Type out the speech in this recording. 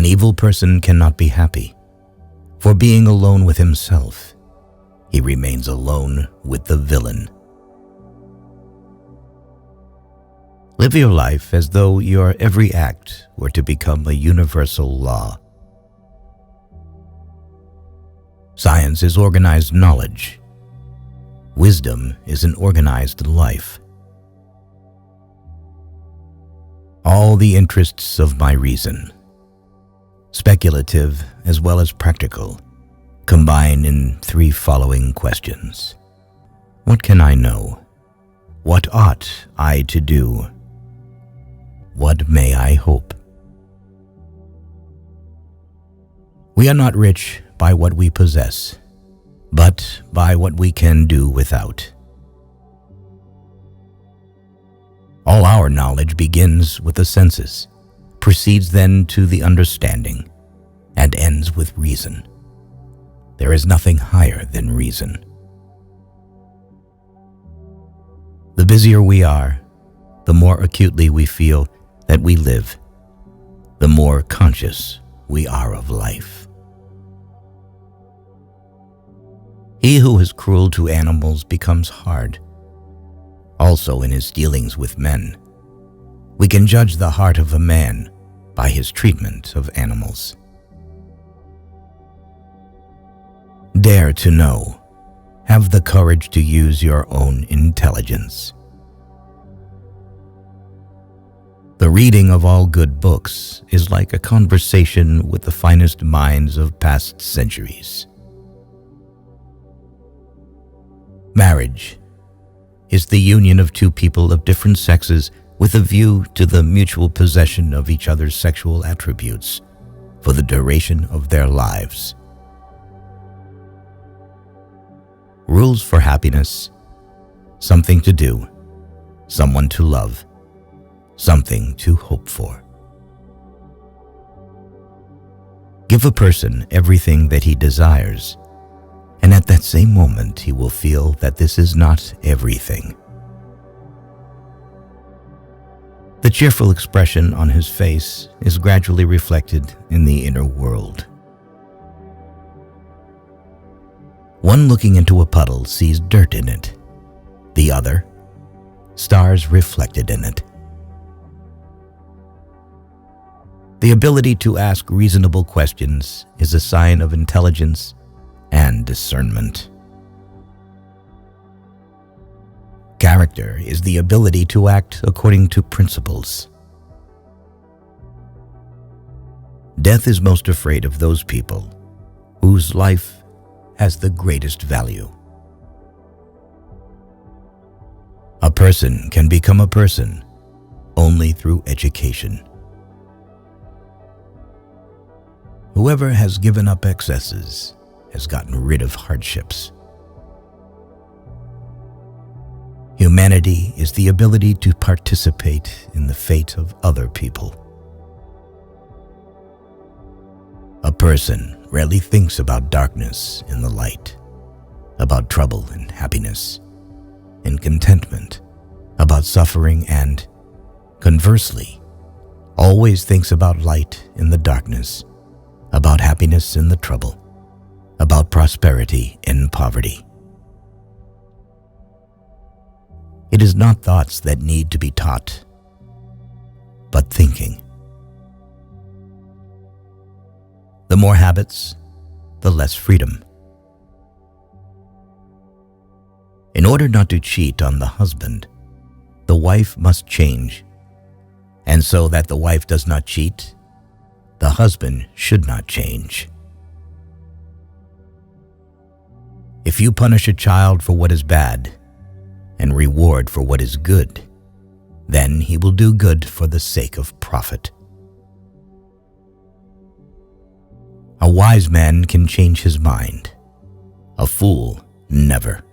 evil person cannot be happy, for being alone with himself, he remains alone with the villain. Live your life as though your every act were to become a universal law. Science is organized knowledge. Wisdom is an organized life. All the interests of my reason, speculative as well as practical, combine in three following questions. What can I know? What ought I to do? What may I hope? We are not rich by what we possess, but by what we can do without. All our knowledge begins with the senses, proceeds then to the understanding, and ends with reason. There is nothing higher than reason. The busier we are, the more acutely we feel that we live, the more conscious we are of life. He who is cruel to animals becomes hard, also in his dealings with men. We can judge the heart of a man by his treatment of animals. Dare to know. Have the courage to use your own intelligence. The reading of all good books is like a conversation with the finest minds of past centuries. Marriage is the union of two people of different sexes with a view to the mutual possession of each other's sexual attributes for the duration of their lives. Rules for happiness: something to do, someone to love, something to hope for. Give a person everything that he desires, and at that same moment he will feel that this is not everything. The cheerful expression on his face is gradually reflected in the inner world. One looking into a puddle sees dirt in it, the other, stars reflected in it. The ability to ask reasonable questions is a sign of intelligence and discernment. Character is the ability to act according to principles. Death is most afraid of those people whose life has the greatest value. A person can become a person only through education. Whoever has given up excesses has gotten rid of hardships. Humanity is the ability to participate in the fate of other people. A person rarely thinks about darkness in the light, about trouble and happiness, in contentment, about suffering, and, conversely, always thinks about light in the darkness, about happiness in the trouble, about prosperity in poverty. It is not thoughts that need to be taught, but thinking. The more habits, the less freedom. In order not to cheat on the husband, the wife must change. And so that the wife does not cheat, the husband should not change. If you punish a child for what is bad and reward for what is good, then he will do good for the sake of profit. A wise man can change his mind. A fool never.